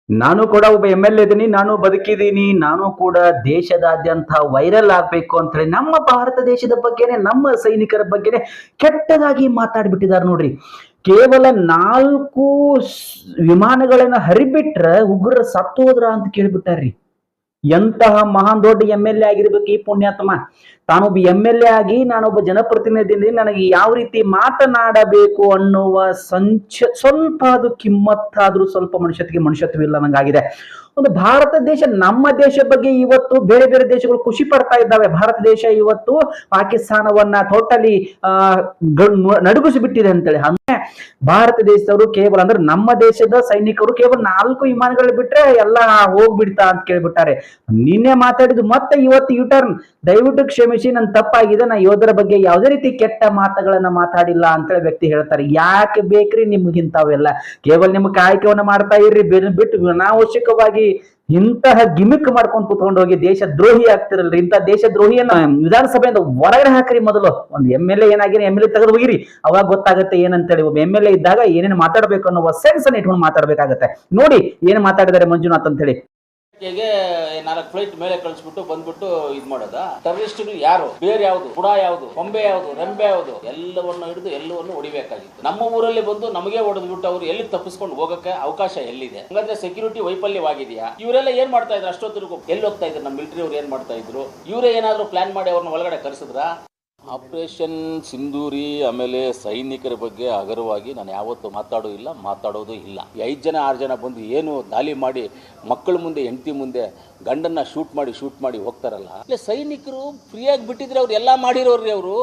ನಾನು ಕೂಡ ಒಬ್ಬ ಎಮ್-ಎಲ್ ಇದ್ದೀನಿ. ನಾನು ಬದುಕಿದ್ದೀನಿ. ನಾನು ಕೂಡ ದೇಶದಾದ್ಯಂತ ವೈರಲ್ ಆಗ್ಬೇಕು ಅಂತ ಹೇಳಿ ನಮ್ಮ ಭಾರತ ದೇಶದ ಬಗ್ಗೆನೆ, ನಮ್ಮ ಸೈನಿಕರ ಬಗ್ಗೆನೆ ಕೆಟ್ಟದಾಗಿ ಮಾತಾಡ್ಬಿಟ್ಟಿದ್ದಾರೆ ನೋಡ್ರಿ. ಕೇವಲ 4 ವಿಮಾನಗಳನ್ನ ಹರಿಬಿಟ್ರ ಉಗ್ರರ ಸತ್ತು ಹೋದ್ರ ಅಂತ ಕೇಳ್ಬಿಟ್ಟಾರ್ರಿ. ಎಂತಹ ಮಹಾನ್ ದೊಡ್ಡ ಎಮ್-ಎಲ್-ಎ ಆಗಿರ್ಬೇಕು ಈ ಪುಣ್ಯಾತ್ಮ. ತಾನೊಬ್ಬ ಎಮ್-ಎಲ್-ಎ ಆಗಿ ನಾನೊಬ್ಬ ಜನಪ್ರತಿನಿಧಿ, ನನಗೆ ಯಾವ ರೀತಿ ಮಾತನಾಡಬೇಕು ಅನ್ನುವ ಸ್ವಲ್ಪ ಅದು ಕಿಮ್ಮತ್ತಾದ್ರೂ ಸ್ವಲ್ಪ ಮನುಷ್ಯತ್ವವಿಲ್ಲ ನಂಗಾಗಿದೆ. ಒಂದು ಭಾರತ ದೇಶ, ನಮ್ಮ ದೇಶ ಬಗ್ಗೆ ಇವತ್ತು ಬೇರೆ ಬೇರೆ ದೇಶಗಳು ಖುಷಿ ಪಡ್ತಾ ಇದ್ದಾವೆ. ಭಾರತ ದೇಶ ಇವತ್ತು ಪಾಕಿಸ್ತಾನವನ್ನ ಟೋಟಲಿ ನಡುಗಿಸಿ ಬಿಟ್ಟಿದೆ ಅಂತೇಳಿ. ಅಂದ್ರೆ ಭಾರತ ದೇಶದವರು ಕೇವಲ ಅಂದ್ರೆ ನಮ್ಮ ದೇಶದ ಸೈನಿಕರು ಕೇವಲ 4 ವಿಮಾನಗಳು ಬಿಟ್ರೆ ಎಲ್ಲ ಹೋಗ್ಬಿಡ್ತಾ ಅಂತ ಕೇಳ್ಬಿಟ್ಟಾರೆ. ನಿನ್ನೆ ಮಾತಾಡಿದ್ದು ಮತ್ತೆ ಇವತ್ತು ಯುಟರ್ನ್. ದಯವಿಟ್ಟು ಕ್ಷಮಿಸಿ, ನನ್ನ ತಪ್ಪಾಗಿದೆ. ನಾ ಯೋಧರ ಬಗ್ಗೆ ಯಾವುದೇ ರೀತಿ ಕೆಟ್ಟ ಮಾತುಗಳನ್ನ ಮಾತಾಡಿಲ್ಲ ಅಂತೇಳಿ ವ್ಯಕ್ತಿ ಹೇಳ್ತಾರೆ. ಯಾಕೆ ಬೇಕ್ರಿ ನಿಮ್ಗಿಂತಾವೆಲ್ಲ? ಕೇವಲ ನಿಮ್ ಕಾಯಕವನ್ನ ಮಾಡ್ತಾ ಇರ್ರಿ, ಬಿಟ್ಟು ಅನಾವಶ್ಯಕವಾಗಿ ಇಂತಹ ಗಿಮಿಕ್ ಮಾಡ್ಕೊಂಡು ಕುತ್ಕೊಂಡು ಹೋಗಿ ದೇಶ ದ್ರೋಹಿ ಆಗ್ತಿರಲ್ರಿ. ಇಂತಹ ದೇಶ ದ್ರೋಹಿಯನ್ನ ವಿಧಾನಸಭೆಯಿಂದ ಹೊರಗಡೆ ಹಾಕ್ರಿ. ಮೊದಲು ಒಂದು ಎಮ್-ಎಲ್-ಎ ಏನಾಗಿರಿ, ಎಮ್-ಎಲ್-ಎ ತೆಗೆದು ಹೋಗಿರಿ, ಅವಾಗ ಗೊತ್ತಾಗುತ್ತೆ ಏನಂತೇಳಿ. ಒಬ್ಬ ಎಮ್-ಎಲ್-ಎ ಇದ್ದಾಗ ಏನೇನು ಮಾತಾಡ್ಬೇಕು ಅನ್ನೋ ಸೆನ್ಸ್ ಅನ್ನ ಇಟ್ಕೊಂಡು ಮಾತಾಡ್ಬೇಕಾಗತ್ತೆ. ನೋಡಿ ಏನ್ ಮಾತಾಡಿದಾರೆ ಮಂಜುನಾಥ್ ಅಂತ ಹೇಳಿ. ಗೆ 4 ಫ್ಲೈಟ್ ಮೇಲೆ ಕಳಿಸ್ಬಿಟ್ಟು ಬಂದ್ಬಿಟ್ಟು ಇದ್ ಮಾಡೋದ. ಟೆರರಿಸ್ಟ್ಗಳು ಯಾರು, ಬೇರೆ ಯಾವ್ದು, ಬುಡ ಯಾವ್ದು, ಕೊಂಬೆ ಯಾವ್ದು, ರೆಂಬೆ ಯಾವ್ದು, ಎಲ್ಲವನ್ನು ಹಿಡಿದು ಎಲ್ಲವನ್ನು ಹೊಡಿಬೇಕಾಗಿತ್ತು. ನಮ್ಮ ಊರಲ್ಲಿ ಬಂದು ನಮಗೆ ಹೊಡೆದ್ಬಿಟ್ಟು ಅವ್ರು ಎಲ್ಲಿ ತಪ್ಪಿಸ್ಕೊಂಡು ಹೋಗಕ್ಕೆ ಅವಕಾಶ ಎಲ್ಲಿದೆ? ಹಂಗಂದ್ರೆ ಸೆಕ್ಯೂರಿಟಿ ವೈಫಲ್ಯವಾಗಿದೆಯಾ? ಇವರೆಲ್ಲ ಏನ್ ಮಾಡ್ತಾ ಇದ್ರು? ಅಷ್ಟೊತ್ತಿಗೂ ಎಲ್ಲಿ ಹೋಗ್ತಾ ಇದ್ರು? ನಮ್ಮ ಮಿಲಿಟರಿ ಅವ್ರು ಏನ್ ಮಾಡ್ತಾ ಇದ್ರು? ಇವರೇ ಏನಾದ್ರು ಪ್ಲಾನ್ ಮಾಡಿ ಅವ್ರನ್ನ ಒಳಗಡೆ ಕರೆಸಿದ್ರ? ಆಪರೇಷನ್ ಸಿಂಧೂರಿ ಆಮೇಲೆ ಸೈನಿಕರ ಬಗ್ಗೆ ಹಗುರವಾಗಿ ನಾನು ಯಾವತ್ತೂ ಮಾತಾಡೋದು ಇಲ್ಲ. 5 ಜನ 6 ಜನ ಬಂದು ಏನು ದಾಳಿ ಮಾಡಿ ಮಕ್ಕಳ ಮುಂದೆ, ಹೆಂಡತಿ ಮುಂದೆ ಗಂಡನ್ನ ಶೂಟ್ ಮಾಡಿ ಹೋಗ್ತಾರಲ್ಲ. ಸೈನಿಕರು ಫ್ರೀಯಾಗಿ ಬಿಟ್ಟಿದ್ರೆ ಅವ್ರು ಎಲ್ಲ ಮಾಡಿರೋರ್ರಿ ಅವರು.